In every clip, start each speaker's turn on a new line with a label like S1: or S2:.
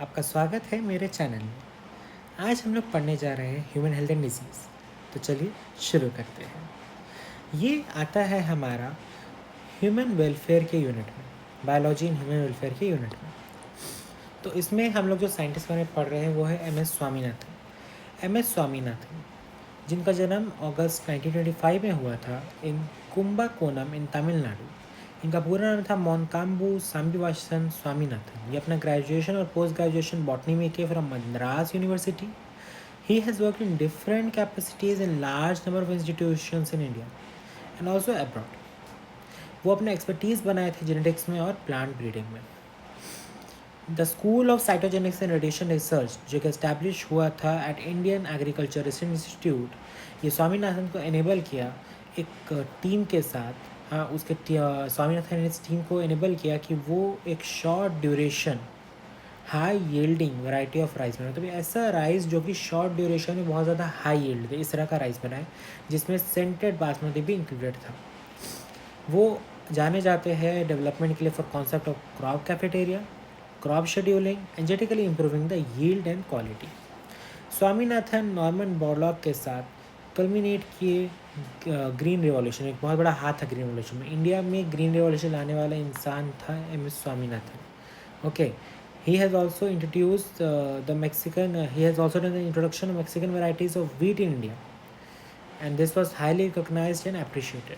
S1: आपका स्वागत है मेरे चैनल में। आज हम लोग पढ़ने जा रहे हैं ह्यूमन हेल्थ एंड डिजीज़। तो चलिए शुरू करते हैं। ये आता है हमारा ह्यूमन वेलफेयर के यूनिट में, बायोलॉजी इन ह्यूमन वेलफेयर के यूनिट में। तो इसमें हम लोग जो साइंटिस्ट के बारे में पढ़ रहे हैं वो है एम.एस. स्वामीनाथन। एम.एस. स्वामीनाथन जिनका जन्म अगस्त 1925 में हुआ था इन कुंभकोणम इन तमिलनाडु। इनका पूरा नाम था मोनकाम्बू सांबीवासन स्वामीनाथन। ये अपना ग्रेजुएशन और पोस्ट ग्रेजुएशन बॉटनी में किए from Madras university. He has worked in different capacities in large number of institutions in India and also abroad. वो अपने एक्सपर्टीज़ बनाए थे जेनेटिक्स में और प्लांट ब्रीडिंग में। The school of cytogenetics and radiation research जो कि एस्टैब्लिश हुआ था at Indian agriculture research institute, ये स्वामीनाथन को एनेबल किया एक टीम के साथ। हाँ, उसके स्वामीनाथन ने इस टीम को एनेबल किया कि वो एक short duration high yielding variety of rice बनाए। तो ऐसा राइस जो कि शॉर्ट ड्यूरेशन में बहुत ज़्यादा हाई यील्ड दे, इस तरह का राइस बनाए जिसमें सेंटेड बासमती भी इंक्लूडेड था। वो जाने जाते हैं डेवलपमेंट के लिए for concept of crop cafeteria, crop scheduling, genetically improving the yield and quality. Swaminathan Norman Borlaug के साथ कल्मिनेट किए ग्रीन रिवॉल्यूशन। एक बहुत बड़ा हाथ था ग्रीन रिवॉल्यूशन में। इंडिया में ग्रीन रिवॉल्यूशन लाने वाला इंसान था M S. Swaminathan. Okay, he has also introduced he has also done the introduction of Mexican varieties of wheat in India, and this was highly recognized and appreciated.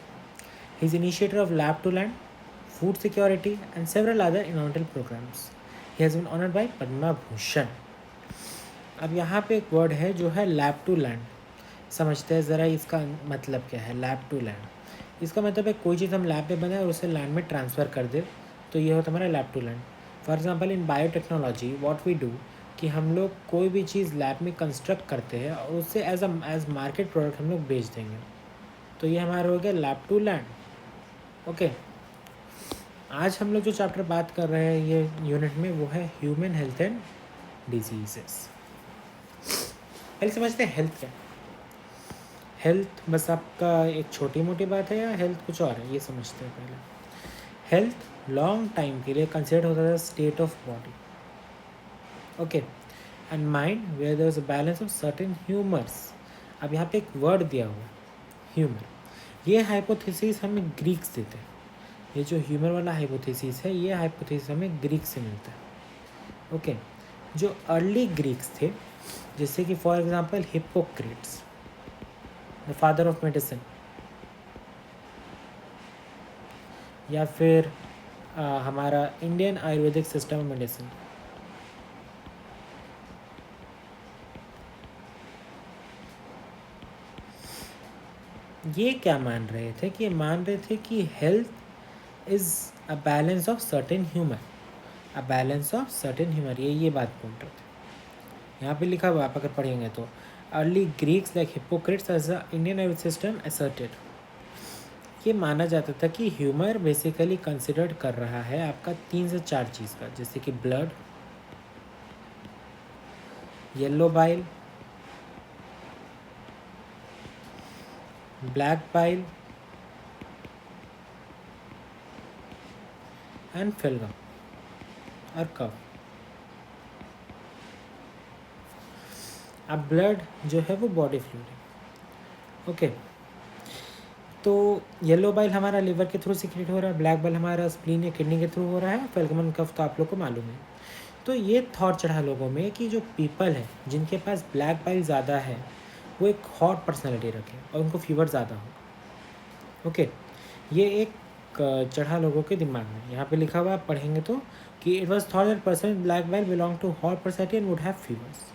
S1: He is initiator of Lab to Land, food security, and several other environmental programs. He has been honored by Padma Bhushan. अब यहाँ पे एक word है जो है lab to land. समझते हैं ज़रा इसका मतलब क्या है। लैब टू लैंड, इसका मतलब है कोई चीज़ हम लैब में बनाए और उसे लैंड में ट्रांसफ़र कर दे, तो ये होता है हमारा lab to land. For example in biotechnology what we do कि हम लोग कोई भी चीज़ लैब में कंस्ट्रक्ट करते हैं और उससे एज मार्केट प्रोडक्ट हम लोग बेच देंगे, तो ये हमारा हो गया लैब टू लैंड। ओके, आज हम लोग जो चैप्टर बात कर रहे हैं ये यूनिट में वो है ह्यूमन हेल्थ एंड डिजीजेस। पहले समझते हैं हेल्थ क्या। हेल्थ बस आपका एक छोटी मोटी बात है या हेल्थ कुछ और है, ये समझते हैं पहले। हेल्थ लॉन्ग टाइम के लिए कंसिडर होता था state of body, okay, and mind where there is a balance of certain humours. अब यहाँ पे एक वर्ड दिया हुआ है ह्यूमर। ये हाइपोथेसिस हमें ग्रीक्स देते हैं। ये जो ह्यूमर वाला हाइपोथेसिस है ये हाइपोथेसिस हमें ग्रीक से मिलता है। ओके, जो अर्ली ग्रीक्स थे जैसे कि for example Hippocrates, the father of medicine, या फिर हमारा Indian Ayurvedic system of medicine, ये क्या मान रहे थे कि मान रहे थे कि health is a balance of certain humour, a balance of certain humour, ये बात बोल रहे थे। यहाँ पे लिखा हुआ आप अगर पढ़ेंगे तो early Greeks like Hippocrates as a Indian Ayurvedic system asserted. ये माना जाता था कि ह्यूमर बेसिकली कंसिडर्ड कर रहा है आपका 3 से 4 चीज़ का, जैसे कि blood, yellow bile, black bile and phlegm और कफ। अब ब्लड जो है वो बॉडी फ्लूइड है। ओके, तो येलो बाइल हमारा लिवर के थ्रू सिक्रेट हो रहा है, ब्लैक बाइल हमारा स्प्लीन या किडनी के थ्रू हो रहा है, फिल्गम कफ तो आप लोग को मालूम है। तो ये थॉट चढ़ा लोगों में कि जो पीपल है जिनके पास ब्लैक बाइल ज़्यादा है वो एक हॉट पर्सनैलिटी रखे और उनको फीवर ज़्यादा हो। ओके, ये एक चढ़ा लोगों के दिमाग में। यहाँ पे लिखा हुआ आप पढ़ेंगे तो कि it was thought that person black bile belong to hot personality and would have fevers.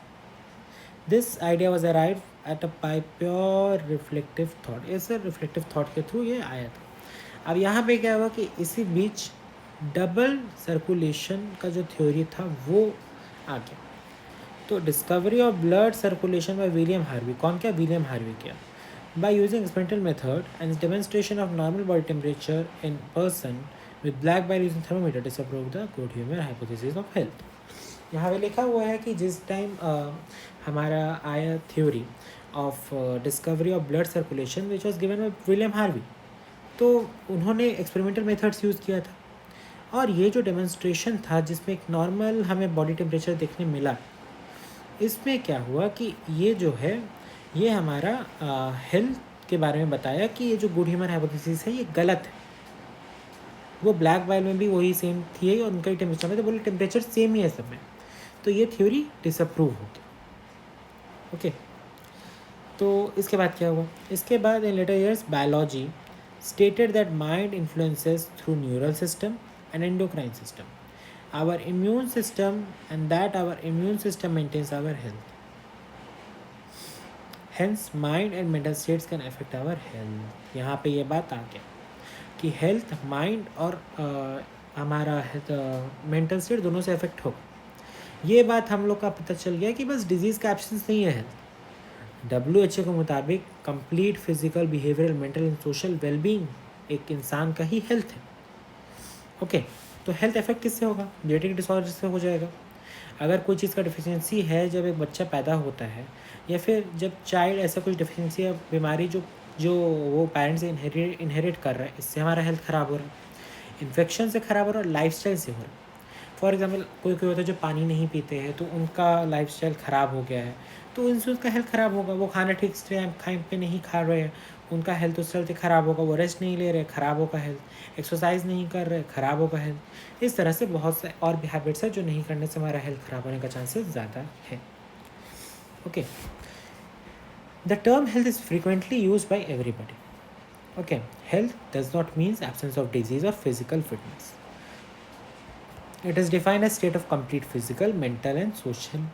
S1: This idea was arrive at a by pure reflective thought. ऐसे रिफ्लेक्टिव थाट के थ्रू ये आया था। अब यहाँ पे क्या हुआ कि इसी बीच डबल सर्कुलेशन का जो थ्योरी था वो आ गया। तो discovery of blood circulation by William Harvey, कौन क्या, विलियम हार्वी किया। By using experimental method and demonstration of normal body temperature in person with black bile using thermometer disapprove the good humour hypothesis of health. यहाँ पे लिखा हुआ है कि जिस टाइम हमारा आया theory of discovery of blood circulation which was given by William Harvey, तो उन्होंने एक्सपेरिमेंटल मेथड्स यूज़ किया था और ये जो डेमोन्स्ट्रेशन था जिसमें एक नॉर्मल हमें बॉडी टेम्परेचर देखने मिला, इसमें क्या हुआ कि ये जो है ये हमारा हेल्थ के बारे में बताया कि ये जो गुड ह्यूमन हाइपोथेसिस है ये गलत है। वो ब्लैक वाइल में भी वही सेम थी और उनका ही टेम्परेचर में, तो बोले टेम्परेचर सेम ही है सब में, तो ये थ्योरी डिसअप्रूव हो गई। ओके, तो इसके बाद क्या हुआ? इसके बाद in later years biology stated that mind influences through neural system and endocrine system our immune system, and that our immune system maintains our health. Hence mind and mental states can affect our health. यहाँ पे ये बात आ गया कि health mind और हमारा mental state दोनों से अफेक्ट होगा। ये बात हम लोग का पता चल गया कि बस डिजीज़ का एब्सेंस नहीं है हेल्थ। WHO के मुताबिक complete physical, behavioural, mental and social wellbeing एक इंसान का ही हेल्थ है। ओके, तो हेल्थ इफेक्ट किससे होगा? जेनेटिक डिसऑर्डर से हो जाएगा। अगर कोई चीज़ का डिफिशियंसी है जब एक बच्चा पैदा होता है, या फिर जब चाइल्ड ऐसा कुछ डिफिशियंसी या बीमारी जो जो वो पेरेंट्स से इनहेरिट कर रहा है, इससे हमारा हेल्थ ख़राब हो रहा है। इन्फेक्शन से ख़राब हो रहा है, लाइफस्टाइल से हो रहा है। फॉर एग्जांपल कोई कोई होता है जो पानी नहीं पीते हैं, तो उनका लाइफस्टाइल ख़राब हो गया है, तो उनसे उसका हेल्थ ख़राब होगा। वो खाना ठीक से टाइम पे नहीं खा रहे हैं, उनका हेल्थ उस चलते ख़राब होगा। वो रेस्ट नहीं ले रहे, ख़राब होगा हेल्थ। एक्सरसाइज नहीं कर रहे, ख़राब होगा हेल्थ। इस तरह से बहुत से और भी हैबिट्स है जो नहीं करने से हमारा हेल्थ ख़राब होने का चांसेस ज़्यादा है। Okay, the term health is frequently use by everybody. Okay, health does not means absence of disease और physical fitness. It is defined as state of complete physical, mental and social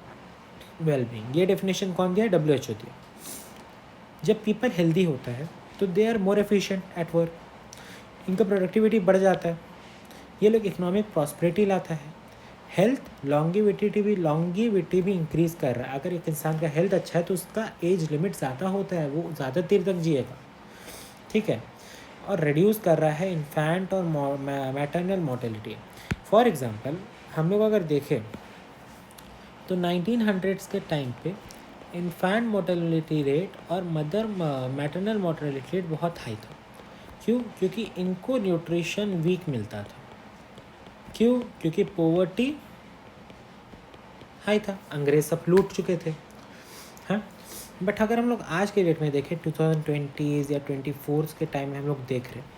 S1: wellbeing. ये definition कौन दिया? WHO दिया। जब people healthy होता है तो they are more efficient at work, इनका प्रोडक्टिविटी बढ़ जाता है, ये लोग इकोनॉमिक प्रॉस्पेरिटी लाता है। हेल्थ लॉन्गिविटी भी इंक्रीज़ कर रहा है। अगर एक इंसान का हेल्थ अच्छा है तो उसका एज लिमिट ज़्यादा होता है, वो ज़्यादा देर तक जिएगा, ठीक है। और रिड्यूस कर रहा है इन्फेंट और मैटरनल मोर्टेलिटी। फॉर एग्ज़ाम्पल हम लोग अगर देखें तो 1900s के टाइम पे इन्फेंट मोर्टेलिटी रेट और मैटरनल मोर्टेलिटी रेट बहुत हाई था। क्यों? क्योंकि इनको न्यूट्रिशन वीक मिलता था। क्यों? क्योंकि पोवर्टी हाई था, अंग्रेज सब लूट चुके थे। हाँ, बट अगर हम लोग आज के डेट में देखें 2020s या 24s के टाइम में हम लोग देख रहे हैं,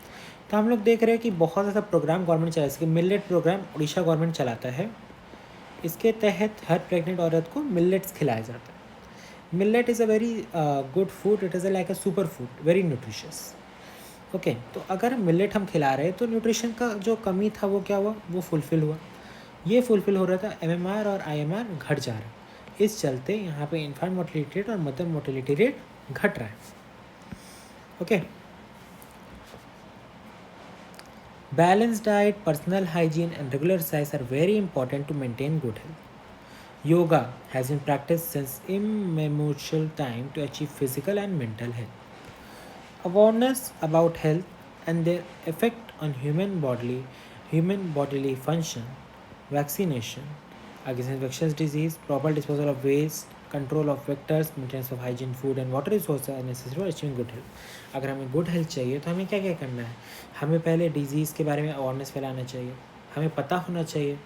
S1: तो हम लोग देख रहे हैं कि बहुत ज़्यादा प्रोग्राम गवर्नमेंट चला, जैसे मिलेट प्रोग्राम उड़ीसा गवर्नमेंट चलाता है। इसके तहत हर प्रेग्नेंट औरत को मिलेट्स खिलाया जाता है। Millet is a very good food, it is like a super food, very nutritious. Okay, तो अगर मिलेट हम खिला रहे हैं तो न्यूट्रिशन का जो कमी था वो क्या हुआ? वो फुलफ़िल हुआ। ये फुलफ़िल हो रहा था, MMR और IMR घट जा रहा है। इस चलते यहाँ पे इन्फेंट मोर्टेलिटी रेट और मदर मोर्टेलिटी रेट घट रहा है। Okay, balanced diet, personal hygiene, and regular exercise are very important to maintain good health. Yoga has been practiced since immemorial time to achieve physical and mental health. Awareness about health and their effect on human bodily function, vaccination against infectious disease, proper disposal of waste, control of vectors, maintenance of hygiene, food and water resource are necessary for achieving good health. अगर हमें good health चाहिए तो हमें क्या क्या करना है? हमें पहले डिजीज़ के बारे में अवेयरनेस फैलाना चाहिए, हमें पता होना चाहिए,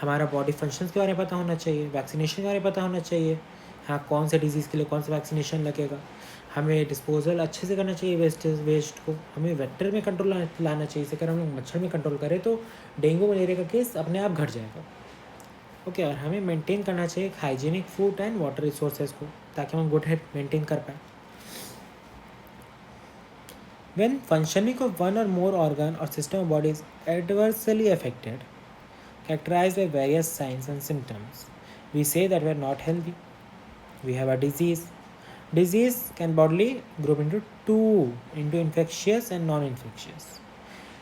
S1: हमारा बॉडी फंक्शंस के बारे में पता होना चाहिए, वैक्सीनेशन के बारे में पता होना चाहिए, हाँ कौन से डिजीज़ के लिए कौन सा वैक्सीनेशन लगेगा, हमें डिस्पोजल अच्छे से करना चाहिए वेस्ट को, हमें वेक्टर में कंट्रोल लाना चाहिए। जैसे अगर हम लोग मच्छर में कंट्रोल करें तो डेंगू मलेरिया का केस अपने आप घट जाएगा। ओके, और हमें मेंटेन करना चाहिए hygienic food and water resources को, ताकि हम गुड हेल्थ मेंटेन कर पाएँ। When functioning of one or more organ or system of body is adversely affected, characterized by various signs and symptoms, we say that we are not healthy. We have a disease. Disease can broadly group into two, into infectious and non-infectious.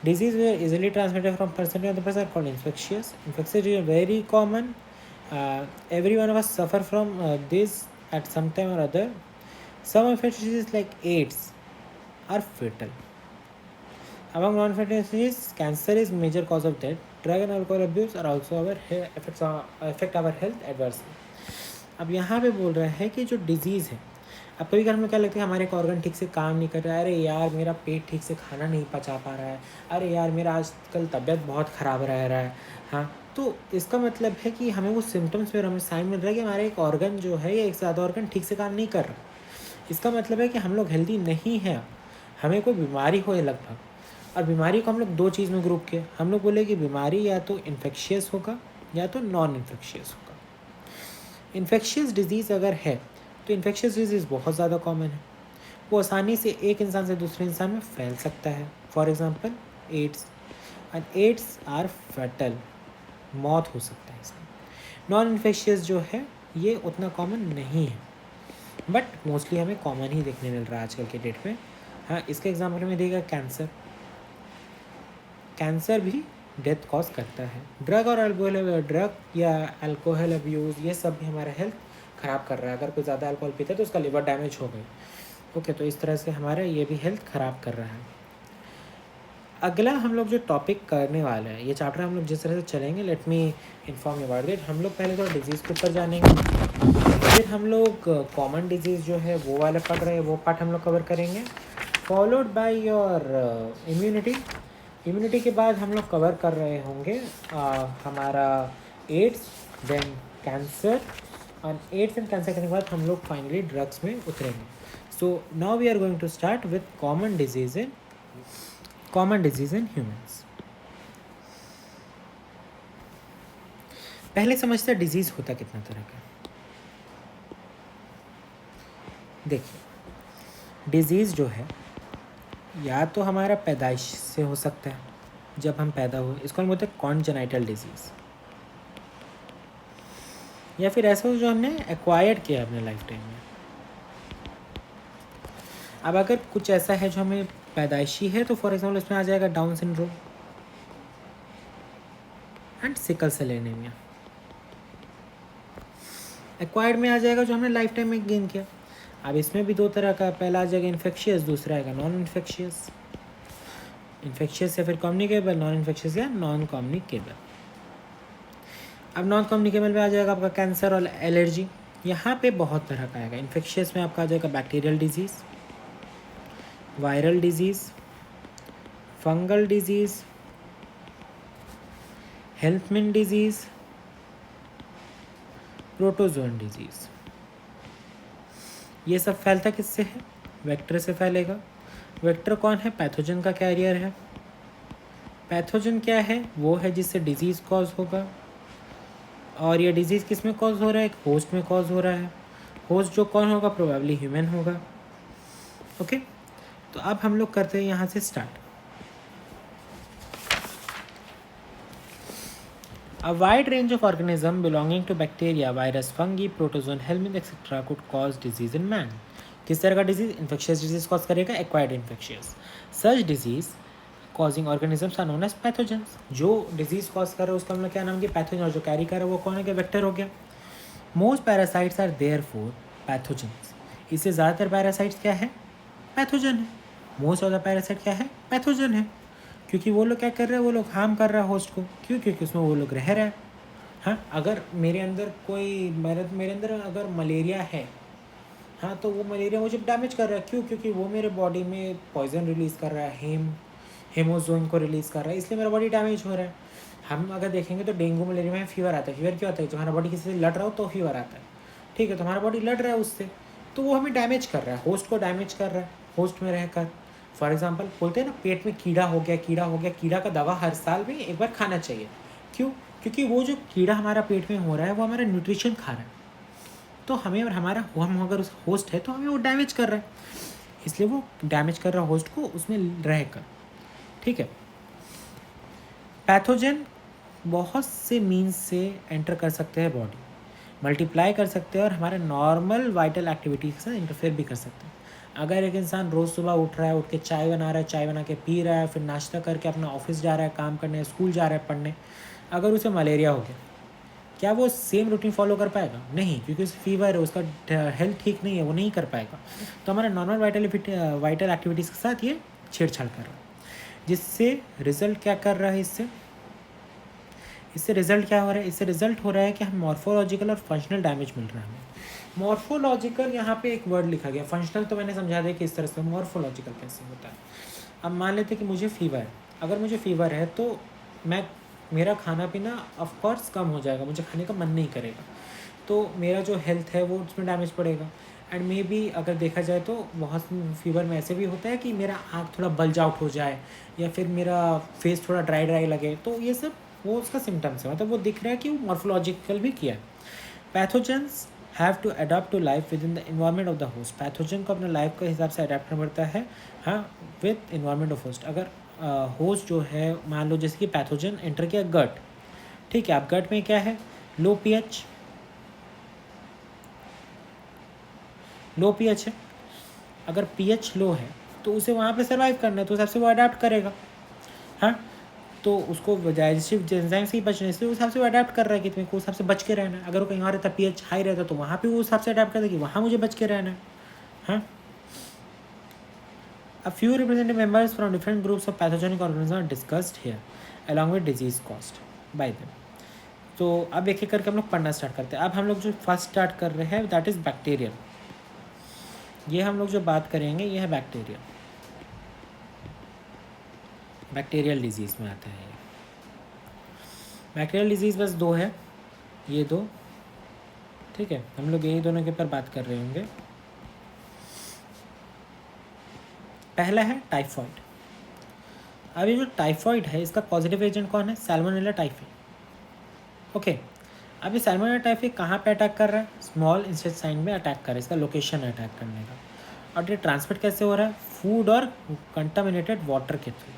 S1: Disease are easily transmitted from person to other person are called infectious. Infectious is very common. Every one of us suffer from this at some time or other. Some infectious diseases like AIDS are fatal. Among non-infectious diseases, cancer is major cause of death. Drug and alcohol abuse are also affect our health adversely. अब यहाँ पे बोल रहा है कि जो disease है अब कभी कभी हमें क्या लगता है हमारे एक ऑर्गन ठीक से काम नहीं कर रहा है, अरे यार मेरा पेट ठीक से खाना नहीं पचा पा रहा है, अरे यार मेरा आजकल तबीयत बहुत ख़राब रह रहा है। हाँ, तो इसका मतलब है कि हमें वो सिम्टम्स में हमें साइन मिल रहा है कि हमारा एक ऑर्गन जो है या एक से ज़्यादा ऑर्गन ठीक से काम नहीं कर रहा। इसका मतलब है कि हम लोग हेल्दी नहीं हैं, हमें कोई बीमारी हो लगभग। और बीमारी को हम लोग दो चीज़ में ग्रुप किए, हम लोग बोले कि बीमारी या तो इन्फेक्शियस होगा या तो नॉन इन्फेक्शियस होगा। इन्फेक्शियस डिजीज़ अगर है तो इन्फेक्शियस डिजीज़ बहुत ज़्यादा कॉमन है, वो आसानी से एक इंसान से दूसरे इंसान में फैल सकता है। For example AIDS, and AIDS are fatal, मौत हो सकता है इसमें। नॉन इन्फेक्शियस जो है ये उतना कॉमन नहीं है, बट मोस्टली हमें कॉमन ही देखने मिल रहा है आजकल के डेट में। हाँ, इसके एग्जाम्पल में देगा कैंसर। कैंसर भी डेथ कॉज करता है। ड्रग या अल्कोहल अब्यूज़ ये सब भी हमारा हेल्थ ख़राब कर रहा है। अगर कोई ज़्यादा अल्कोहल पीता है तो उसका लिवर डैमेज हो गई। ओके, तो इस तरह से हमारा ये भी हेल्थ ख़राब कर रहा है। अगला हम लोग जो टॉपिक करने वाले हैं, ये चैप्टर हम लोग जिस तरह से चलेंगे, let me inform you about it. हम लोग पहले तो डिजीज़ के ऊपर जानेंगे, फिर हम लोग कॉमन डिजीज़ जो है वो वाला पढ़ रहे हैं, वो पार्ट हम लोग कवर करेंगे, followed by your immunity. Immunity के बाद हम लोग कवर कर रहे होंगे हमारा एड्स, देन कैंसर, और एड्स एंड कैंसर करने के बाद हम लोग फाइनली ड्रग्स में उतरेंगे। So now we are going to start with common disease in humans. पहले समझते हैं डिजीज़ होता कितना तरह का। देखिए, डिजीज़ जो है या तो हमारा पैदाइश से हो सकता है, जब हम पैदा हुए, इसको हम बोलते हैं कॉन्जेनाइटल डिजीज़, या फिर ऐसा हो जो हमने एक्वायर्ड किया अपने लाइफ टाइम में। अब अगर कुछ ऐसा है जो हमें पैदाइशी है तो फॉर एग्जाम्पल इसमें आ जाएगा down syndrome and sickle cell anaemia. Acquired में आ जाएगा जो हमने लाइफ टाइम में गेन किया। अब इसमें भी दो तरह का, पहला आ जाएगा इन्फेक्शियस, दूसरा आएगा नॉन इन्फेक्शियस। इन्फेक्शियस या फिर कम्युनिकेबल, नॉन इन्फेक्शियस या नॉन कम्युनिकेबल। अब नॉन कम्युनिकेबल में आ जाएगा आपका कैंसर और एलर्जी। यहाँ पे बहुत तरह का आएगा। इन्फेक्शियस में आपका आ जाएगा bacterial disease, viral disease, fungal disease, हेल्थमिन डिजीज़, प्रोटोजोन डिजीज़। ये सब फैलता किससे है? वेक्टर से फैलेगा। वेक्टर कौन है? पैथोजन का कैरियर है। पैथोजन क्या है? वो है जिससे डिजीज़ कॉज होगा। और ये डिजीज़ किस में कॉज हो रहा है? एक होस्ट में कॉज हो रहा है। होस्ट जो कौन होगा? प्रोबेबली ह्यूमन होगा। ओके, तो अब हम लोग करते हैं यहाँ से start. A wide range of organisms belonging to bacteria, virus, fungi, protozoan, helminth, etc. could cause disease in man. किस तरह का डिजीज? इन्फेक्शियस डिजीज कॉज करेगा, acquired infectious. Such disease causing organisms are known as pathogens. जो disease cause कर रहा है उसका हम लोग क्या नाम किया? पैथोजन। और जो कैरी कर रहा है वो कौन है? क्या वेक्टर हो गया। Most parasites are therefore pathogens. इससे ज़्यादातर पैरासाइट्स क्या है? पैथोजन है। मोस्ट ऑफ द पैरासाइट क्या है? पैथोजन है। क्योंकि वो लोग क्या कर रहे हैं? वो लोग हार्म कर रहा है होस्ट को। क्यों? क्योंकि उसमें वो लोग रह रहे हैं। हाँ, अगर मेरे अंदर मेरे अंदर अगर मलेरिया है, हाँ, तो वो मलेरिया मुझे डैमेज कर रहा है। क्यों? क्योंकि वो मेरे बॉडी में पॉइजन रिलीज़ कर रहा है, हेमोजोन को रिलीज़ कर रहा है, इसलिए मेरा बॉडी डैमेज हो रहा है। हम अगर देखेंगे तो डेंगू मलेरिया में फीवर आता है। फीवर क्यों आता है? जब हमारा बॉडी किसी से लड़ रहा हो तो फीवर आता है। ठीक है, तो हमारा बॉडी लड़ रहा है उससे, तो वो हमें डैमेज कर रहा है, होस्ट को डैमेज कर रहा है, होस्ट में रहकर। फॉर एग्जाम्पल बोलते हैं ना, पेट में कीड़ा हो गया, कीड़ा का दवा हर साल में एक बार खाना चाहिए। क्यों? क्योंकि वो जो कीड़ा हमारा पेट में हो रहा है वो हमारा न्यूट्रिशन खा रहा है, तो हमें और हम अगर उस होस्ट है तो हमें वो डैमेज कर रहा है, इसलिए वो डैमेज कर रहा है होस्ट को उसमें रहकर। ठीक है, पैथोजन बहुत से मीन्स से एंटर कर सकते हैं बॉडी, मल्टीप्लाई कर सकते हैं और हमारे नॉर्मल वाइटल एक्टिविटीज के साथ इंटरफेयर भी कर सकते हैं। अगर एक इंसान रोज़ सुबह उठ रहा है, उठ के चाय बना रहा है, चाय बना के पी रहा है, फिर नाश्ता करके अपना ऑफिस जा रहा है, काम करने, स्कूल जा रहा है पढ़ने, अगर उसे मलेरिया हो गया, क्या वो सेम रूटीन फॉलो कर पाएगा? नहीं, क्योंकि उसे फीवर है, उसका हेल्थ ठीक नहीं है, वो नहीं कर पाएगा। तो हमारे नॉर्मल वाइटल एक्टिविटीज़ के साथ ये छेड़छाड़ कर रहा है, जिससे रिजल्ट क्या कर रहा है? इससे रिजल्ट क्या हो रहा है? इससे रिजल्ट हो रहा है कि हम मॉर्फोलॉजिकल और फंक्शनल डैमेज मिल रहा है हमें। मॉर्फोलॉजिकल यहाँ पे एक वर्ड लिखा गया, फंक्शनल तो मैंने समझा दिया कि इस तरह से। मॉर्फोलॉजिकल कैसे होता है? अब मान लेते हैं कि मुझे फ़ीवर है। अगर मुझे फ़ीवर है तो मेरा खाना पीना ऑफ कोर्स कम हो जाएगा, मुझे खाने का मन नहीं करेगा, तो मेरा जो हेल्थ है वो उसमें डैमेज पड़ेगा। एंड मे बी अगर देखा जाए तो बहुत फीवर में ऐसे भी होता है कि मेरा आँख थोड़ा बल्ज आउट हो जाए या फिर मेरा फेस थोड़ा ड्राई ड्राई लगे, तो ये सब वो उसका सिम्टम्स है, मतलब वो दिख रहा है कि वो मॉर्फोलॉजिकल भी किया है। Pathogens have to adapt to life within the environment of the host. Pathogen को अपने लाइफ के हिसाब से अडाप्ट करना पड़ता है, हाँ, विद इन्वायरमेंट ऑफ होस्ट। अगर होस्ट जो है, मान लो जैसे कि पैथोजन एंटर किया गट, ठीक है, अब गट में क्या है? लो पीएच, लो पीएच है। अगर पीएच लो है तो उसे वहाँ पे सर्वाइव करना है, तो उस हिसाब से वो अडाप्ट करेगा, हाँ। तो उसको डाइजेस्टिव एंजाइम से ही बचना है, इसलिए उस हिसाब से वो अडाप्ट कर रहा है कि तुम्हें को उस हिसाब से बच के रहना है। अगर वो कहीं और रहता, पीएच हाई रहता, तो वहाँ पे वो उस हिसाब से अडाप्ट करता कि वहाँ मुझे बच के रहना है, हाँ। A few representative members from different groups of pathogenic organisms are discussed here, along with disease caused by them. तो अब एक एक करके हम लोग पढ़ना स्टार्ट करते हैं। अब हम लोग जो फर्स्ट स्टार्ट कर रहे हैं दैट इज़ बैक्टीरियल। ये हम लोग जो बात करेंगे ये है बैक्टीरियल। बैक्टीरियल डिजीज़ में आता है ये। बैक्टीरियल डिजीज़ बस दो है, ये दो, ठीक है। हम लोग यही दोनों के ऊपर बात कर रहे होंगे। पहला है टाइफॉइड। अब ये जो टाइफॉइड है इसका पॉजिटिव एजेंट कौन है? Salmonella typhi, okay. अब ये सैल्मोनेला टाइफी कहाँ पे अटैक कर रहा है? स्मॉल इंटेस्टाइन में अटैक कर रहा है, इसका लोकेशन है अटैक करने का। और ये ट्रांसमिट कैसे हो रहा है? फूड और कंटामिनेटेड वाटर के थ्रू,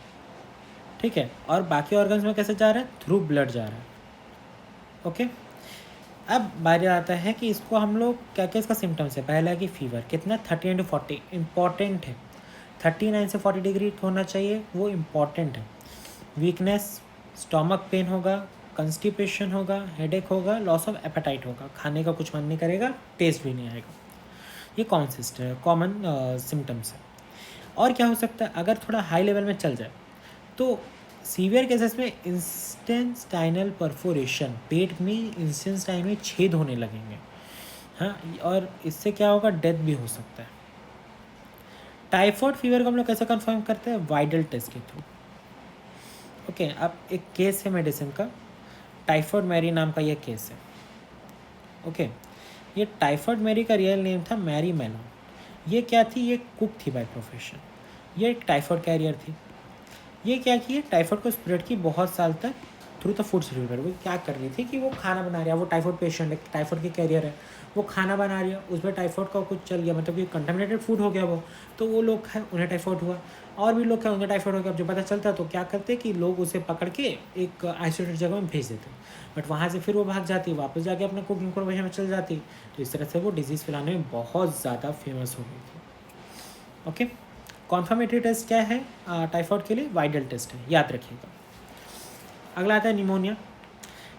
S1: ठीक है। और बाकी ऑर्गन्स में कैसे जा रहा है? थ्रू ब्लड जा रहा है, ओके। अब बारी आता है कि इसको हम लोग क्या क्या इसका सिम्टम्स है। पहला है कि फीवर कितना? 39 to 40, इम्पॉर्टेंट है। 39 से 40 डिग्री होना चाहिए, वो इम्पॉर्टेंट है। वीकनेस, स्टमक पेन होगा, कंस्टिपेशन होगा, हेडेक होगा, लॉस ऑफ एपेटाइट होगा, खाने का कुछ मन नहीं करेगा, टेस्ट भी नहीं आएगा। ये कॉमन सिम्टम्स है। और क्या हो सकता है? अगर थोड़ा हाई लेवल में चल जाए तो सीवियर केसेस में इंस्टेंटाइनल परफोरेशन, पेट में इंस्टेंटाइन में छेद होने लगेंगे, हाँ। और इससे क्या होगा? डेथ भी हो सकता है। टाइफॉइड फीवर को हम लोग कैसे कंफर्म करते हैं? वाइडल टेस्ट के थ्रू, ओके। अब एक केस है मेडिसिन का, टाइफॉइड मैरी नाम का ये केस है, ओके। ये टाइफॉइड मैरी का रियल नेम था मैरी मेलोन। ये क्या थी? ये कुक थी बाय प्रोफेशन। ये एक टाइफॉइड कैरियर थी। ये क्या की? टाइफॉइड को स्प्रेड की बहुत साल तक थ्रू द फूड डिलीवर। वो क्या कर रही थी कि वो खाना बना रही है, वो टाइफॉइड पेशेंट है, टाइफॉइड की कैरियर है, वो खाना बना रही है, उसमें टाइफॉइड का कुछ चल गया, मतलब कि कंटामिनेटेड फूड हो गया वो, तो वो लोग खाए, उन्हें टाइफॉइड हुआ। और भी लोग खाए, उन्हें टाइफॉइड हो गया। अब जो पता चलता तो क्या करते कि लोग उसे पकड़ के एक आइसोलेटेड जगह में भेज देते, बट वहाँ से फिर वो भाग जाती, वापस जाके अपने कुकिंग प्रोफेशन में चल जाती। तो इस तरह से वो डिजीज़ फैलाने में बहुत ज़्यादा फेमस हो गई थी, ओके। कॉन्फर्मेटरी टेस्ट क्या है टाइफॉइड के लिए? वाइडल टेस्ट है, याद रखिएगा। अगला आता है निमोनिया।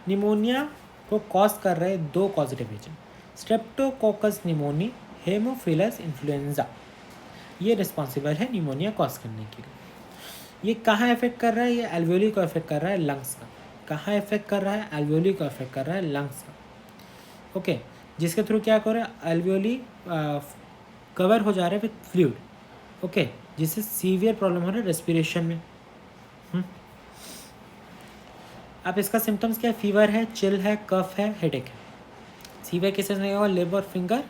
S1: निमोनिया को कॉज कर रहे दो positive agent, Streptococcus pneumoniae, Haemophilus influenza. ये रिस्पॉन्सिबल है निमोनिया कॉज करने के लिए। ये कहाँ इफेक्ट कर रहा है? ये एल्वियोली को इफेक्ट कर रहा है, लंग्स का। कहाँ इफेक्ट कर रहा है? एल्वियोली को इफेक्ट कर रहा है, लंग्स का, ओके। जिसके थ्रू क्या कर रहा है? एल्वियोली कवर हो जा रहा है विथ फ्लूइड, ओके, जिससे सीवियर प्रॉब्लम हो रहा है रेस्पिरेशन में। अब इसका सिम्टम्स क्या है? फीवर है, चिल है, कफ है, हेडेक है। सीवियर केसेस में होगा लिप और फिंगर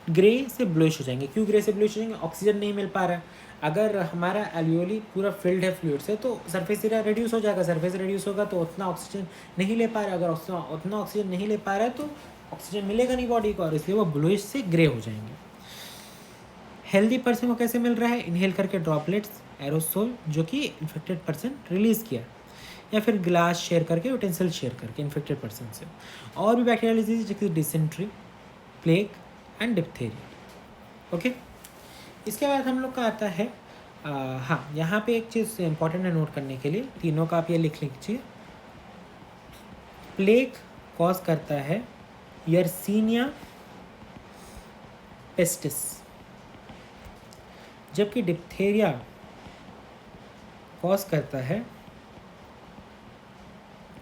S1: ग्रे से ब्लूइश हो जाएंगे। क्यों ग्रे से ब्लूइश हो जाएंगे? ऑक्सीजन नहीं मिल पा रहा है। अगर हमारा एल्वियोली पूरा फिल्ड है फ्लूइड से तो सरफेस एरिया रिड्यूस हो जाएगा, सरफेस रिड्यूस होगा तो उतना ऑक्सीजन नहीं ले पा रहा है। अगर उतना ऑक्सीजन नहीं ले पा रहा है तो ऑक्सीजन मिलेगा नहीं बॉडी को, और इसलिए वो ब्लूइश से ग्रे हो जाएंगे। हेल्दी पर्सन को कैसे मिल रहा है? इनहेल करके ड्रॉपलेट्स, एरोसोल जो कि इन्फेक्टेड पर्सन रिलीज़ किया, या फिर ग्लास शेयर करके, यूटेंसिल शेयर करके इन्फेक्टेड पर्सन से। और भी बैक्टीरियल डिजीज जैसे dysentery, plague and diphtheria, okay. इसके बाद हम लोग का आता है हाँ, यहाँ पे एक चीज़ इंपॉर्टेंट है नोट करने के लिए, तीनों का आप ये लिख लीजिए। प्लेग कॉज करता है यर्सीनिया पेस्टिस, जबकि डिप्थेरिया कॉज करता है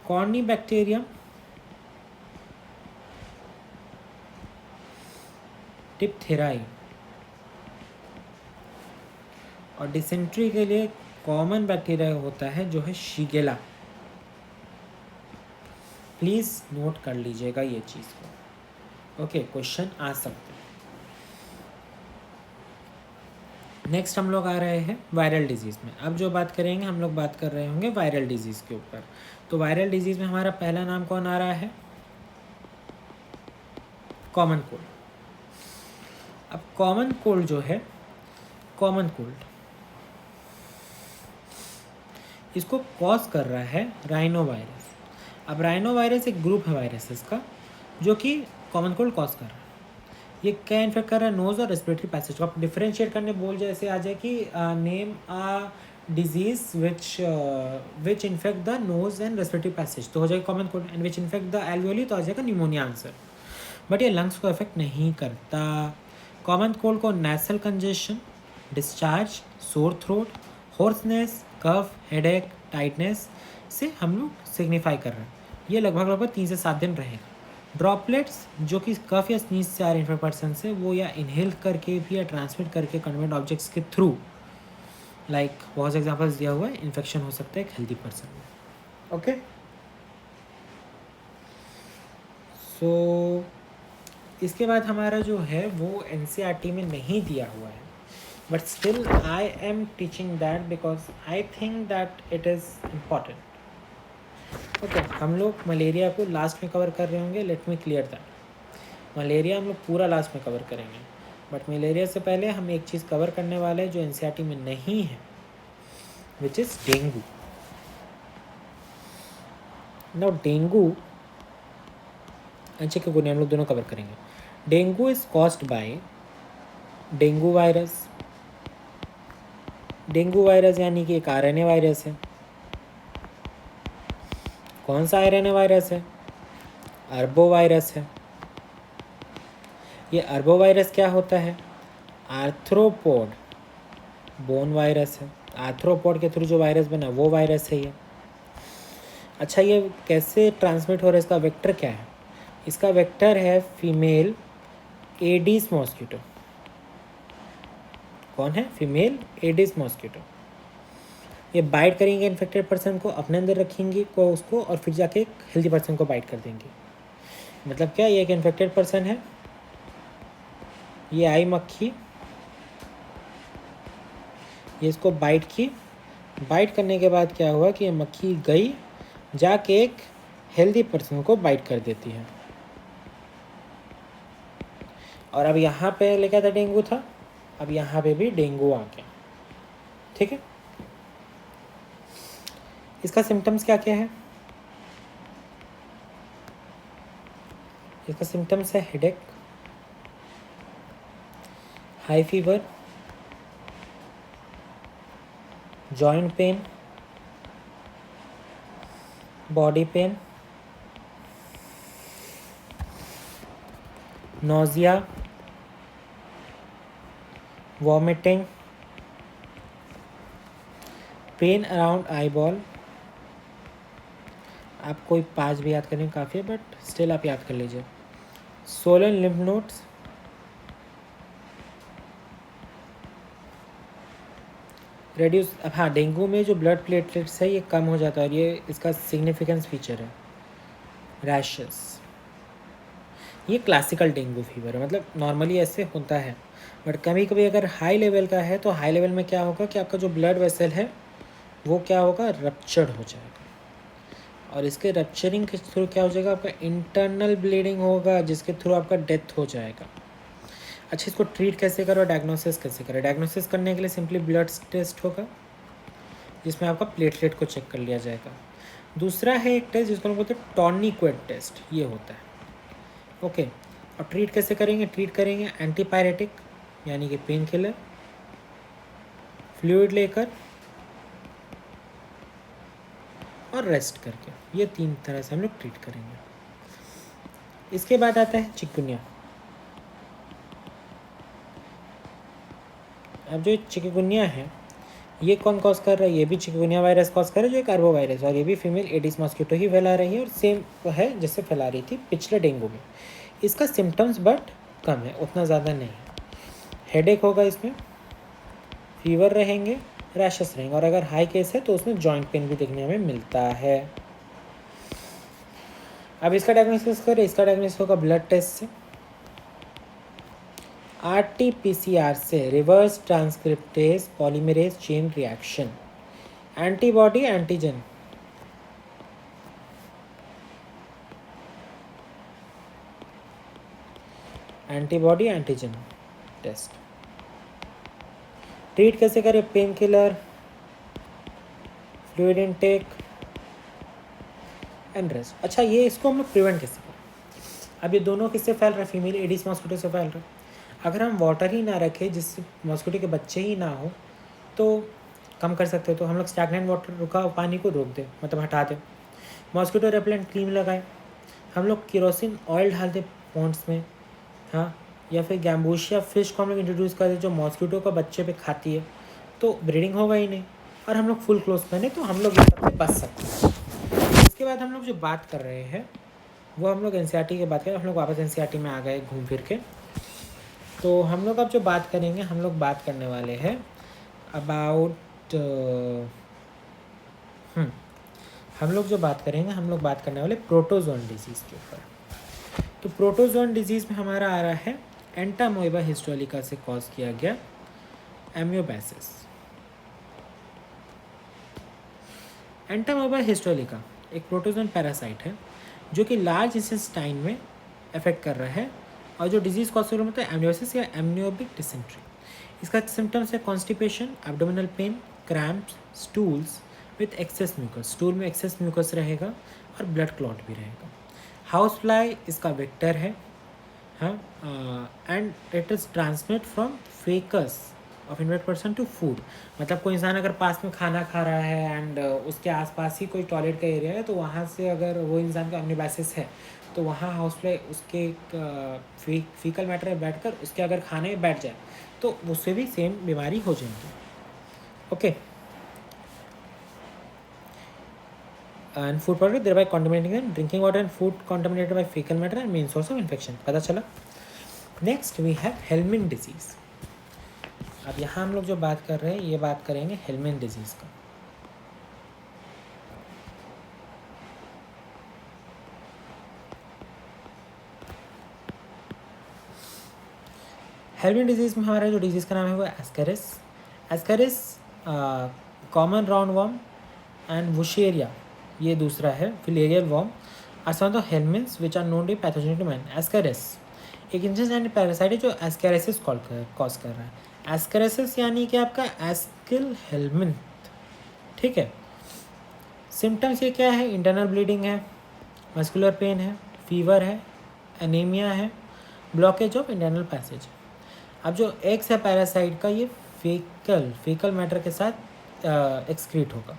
S1: कॉर्नी बैक्टीरियम, डिप्थेराई, और डिसेंट्री के लिए कॉमन बैक्टीरिया होता है जो है शिगेला। प्लीज़ नोट कर लीजिएगा ये चीज़ को। ओके, क्वेश्चन आ सकते हैं। नेक्स्ट हम लोग आ रहे हैं वायरल डिजीज़ में। अब जो बात करेंगे हम लोग बात कर रहे होंगे वायरल डिजीज़ के ऊपर। तो वायरल डिजीज़ में हमारा पहला नाम कौन आ रहा है? Common cold. अब कॉमन कोल्ड जो है, कॉमन कोल्ड, इसको कॉज कर रहा है राइनो वायरस। अब राइनो वायरस एक ग्रुप है वायरसेस का जो कि कॉमन कोल्ड कॉज कर रहा है। ये क्या इन्फेक्ट कर रहा है? नोज और रेस्पिरेटरी पैसेज को। आप डिफरेंशिएट करने बोल जैसे आ जाए कि name a disease which infect the nose and respiratory passage, तो हो जाएगा common cold. And which infect the alveoli, तो आ जाएगा निमोनिया आंसर। बट ये लंग्स को इफेक्ट नहीं करता। कॉमन कोल्ड को nasal congestion, discharge, sore throat, hoarseness, cough, headache, tightness से हम लोग सिग्निफाई कर रहे हैं। ये लगभग 3 से 7 दिन रहेगा। ड्रॉपलेट्स जो कि कफ या स्नीज से आ रहे हैं पर्सन से, वो या इनहेल करके भी या ट्रांसमिट करके कन्वेंट ऑब्जेक्ट्स के थ्रू, लाइक बहुत से एग्जाम्पल्स दिया हुआ है, इन्फेक्शन हो सकता है एक हेल्दी पर्सन में। ओके, सो इसके बाद हमारा जो है वो एनसीईआरटी में नहीं दिया हुआ है, but still I am teaching that because I think that it is important. Okay, हम लोग मलेरिया को लास्ट में कवर कर रहे होंगे। Let me clear that. Malaria हम लोग पूरा लास्ट में कवर करेंगे, बट मलेरिया से पहले हम एक चीज़ कवर करने वाले हैं जो एनसीईआरटी में नहीं है, which is dengue. Now dengue chikungunya हम लोग दोनों कवर करेंगे। Dengue is caused by dengue virus. Dengue virus यानी कि एक आरएनए वायरस है। कौन सा आरएनए वायरस है? अर्बो वायरस है। ये अर्बो वायरस क्या होता है? आर्थ्रोपोड बोन वायरस है। आर्थ्रोपोड के थ्रू जो वायरस बना वो वायरस है ये। अच्छा, ये कैसे ट्रांसमिट हो रहा है? इसका वेक्टर क्या है? इसका वेक्टर है फीमेल एडिस मॉस्किटो। कौन है? Female Aedes mosquito. ये बाइट करेंगे इन्फेक्टेड पर्सन को, अपने अंदर रखेंगे को उसको, और फिर जाके एक हेल्दी पर्सन को बाइट कर देंगे। मतलब क्या? ये एक इन्फेक्टेड पर्सन है, ये आई मक्खी, ये इसको बाइट की। बाइट करने के बाद क्या हुआ कि ये मक्खी गई जाके एक हेल्दी पर्सन को बाइट कर देती है। और अब यहाँ पे लिखा था डेंगू था, अब यहाँ पे भी डेंगू आ गया। ठीक है, इसका सिम्टम्स क्या क्या है? इसका सिम्टम्स है headache, high fever, joint pain, body pain, nausea, vomiting, pain around eyeball. आप कोई 5 भी याद करें काफ़ी है, बट स्टिल आप याद कर लीजिए। Solan lymph nodes, reduce. अब हाँ, डेंगू में जो ब्लड प्लेटलेट्स है ये कम हो जाता है, और ये इसका सिग्निफिकेंस फीचर है। रैशेस, ये क्लासिकल डेंगू फीवर है, मतलब नॉर्मली ऐसे होता है, बट कभी कभी अगर हाई लेवल का है तो हाई लेवल में क्या होगा कि आपका जो ब्लड वेसल है वो क्या होगा? रप्चर्ड हो जाएगा, और इसके रप्चरिंग के थ्रू क्या हो जाएगा? आपका इंटरनल ब्लीडिंग होगा, जिसके थ्रू आपका डेथ हो जाएगा। अच्छा, इसको ट्रीट कैसे करो, डायग्नोसिस कैसे करें? डायग्नोसिस करने के लिए सिंपली ब्लड टेस्ट होगा, जिसमें आपका प्लेटलेट को चेक कर लिया जाएगा। दूसरा है एक टेस्ट जिसको हम बोलते हैं टॉर्निक्वेट टेस्ट, ये होता है। ओके, और ट्रीट कैसे करेंगे? ट्रीट करेंगे एंटीपायरेटिक यानी कि पेन किलर, फ्लूइड लेकर और रेस्ट करके। ये 3 तरह से हम लोग ट्रीट करेंगे। इसके बाद आता है चिकुनिया। अब जो चिकुनिया है ये कौन कॉज कर रहा है? ये भी चिकनगुनिया वायरस कॉज कर रहा है, जो एक अर्बो वायरस, और ये भी फीमेल एडिस मॉस्किटो ही फैला रही है, और सेम है जैसे फैला रही थी पिछले डेंगू में। इसका सिम्टम्स बट कम है, उतना ज़्यादा नहीं है। हेडेक होगा इसमें, फीवर रहेंगे, रैशेस रहेंगे, और अगर हाई केस है तो उसमें जॉइंट पेन भी देखने में मिलता है। अब इसका डायग्नोसिस करें। इसका डायग्नोसिस होगा ब्लड टेस्ट से, RT-PCR से, reverse transcriptase polymerase chain reaction, antibody antigen, antibody antigen test. Treat कैसे करें? Painkiller, fluid intake and rest. अच्छा, ये इसको हम लोग प्रिवेंट कैसे करें? अब ये दोनों किससे फैल रहा है? फीमेल एडिस मॉस्किटो से फैल रहा है। अगर हम वाटर ही ना रखें, जिससे मॉस्किटो के बच्चे ही ना हो, तो कम कर सकते हैं। तो हम लोग स्टैगनेंट वाटर, रुका पानी को रोक दें, मतलब हटा दें। मॉस्किटो रेपेलेंट क्रीम लगाएं। हम लोग केरोसिन ऑयल डाल दें पॉन्ड्स में, हाँ, या फिर गैम्बूशिया फिश को हम लोग इंट्रोड्यूस कर दें, जो मॉस्किटो का बच्चे पे खाती है, तो ब्रीडिंग होगा ही नहीं। और हम लोग फुल क्लोज पहने, तो हम लोग ये सबसे बच सकते हैं। इसके बाद हम लोग जो बात कर रहे हैं वो हम लोग NCERT की बात करें। हम लोग वापस NCERT में आ गए घूम फिर के। तो हम लोग अब जो बात करेंगे, हम लोग बात करने वाले हैं अबाउट हम लोग जो बात करेंगे, हम लोग बात करने वाले प्रोटोजोन डिजीज़ के ऊपर। तो प्रोटोजोन डिजीज़ में हमारा आ रहा है एंटामोइबा हिस्टोलिका से कॉज किया गया एम्योबैसिस। एंटामोइबा हिस्टोलिका एक प्रोटोजोन पैरासाइट है जो कि लार्ज इंटेस्टाइन में अफेक्ट कर रहा है, और जो डिजीज़ कॉज कर होता है एम्योबैसिस या एम्नियोबिक डिसेंट्री। इसका सिम्टम्स है constipation, abdominal pain, cramps, stools with excess mucus, stool में एक्सेस म्यूकस रहेगा और ब्लड क्लॉट भी रहेगा। हाउस फ्लाई इसका वेक्टर है, हाँ, and it is transmit from faeces of infected person to food. मतलब कोई इंसान अगर पास में खाना खा रहा है एंड उसके आसपास ही कोई टॉयलेट का एरिया है, तो वहाँ से अगर वो इंसान का एम्नियोबाइसिस है, तो वहाँ हाउस फ्लाई उसके फीकल मैटर में बैठकर उसके अगर खाने में बैठ जाए, तो उससे भी सेम बीमारी हो जाएगी। Okay, and food product there by contaminating them, drinking water and food contaminated by fecal matter and main source of infection. पता चला। Next we have helminth disease. अब यहाँ हम लोग जो बात कर रहे हैं, ये बात करेंगे हेलमिन डिजीज़ का। हेलमिन डिजीज़ में हमारा जो डिजीज़ का नाम है वो Ascaris. Ascaris common round worm and Wuchereria, ये दूसरा है filarial worm, are some of the helminths which are known to pathogenic to man. Ascaris एक इंसेक्ट पैरासाइट है जो एस्केरिसिस कॉज कर रहा है। एस्केरिसिस यानी कि आपका एस्किल हेलमिन, ठीक है। सिम्टम्स ये क्या है? इंटरनल ब्लीडिंग है, मस्कुलर पेन है, फीवर है, एनीमिया है, ब्लॉकेज ऑफ इंटरनल पैसेज। अब जो एक्स है पैरासाइट का, ये फेकल मैटर के साथ एक्सक्रीट होगा,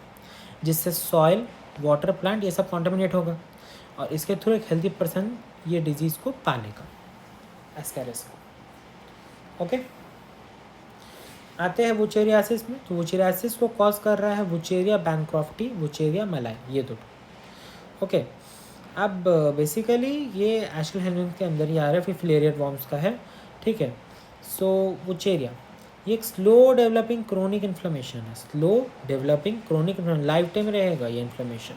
S1: जिससे सॉइल, वाटर, प्लांट ये सब कॉन्टामिनेट होगा, और इसके थ्रू एक हेल्दी पर्सन ये डिजीज़ को पालेगा, एस्केरिस को। ओके, आते हैं वुचेरियासिस में। तो वुचेरियासिस को कॉज कर रहा है वुचेरिया बैंक्रॉफ्टी, वुचेरिया मलाई, ये दो। ओके, अब बेसिकली ये एस्किल हेलमिन के अंदर ही आ रहा है, फिर फिलेरियल वर्म्स का है, ठीक है। सो वुचेरिया ये एक स्लो डेवलपिंग क्रोनिक इन्फ्लेमेशन है, slow developing chronic, life time रहेगा ये inflammation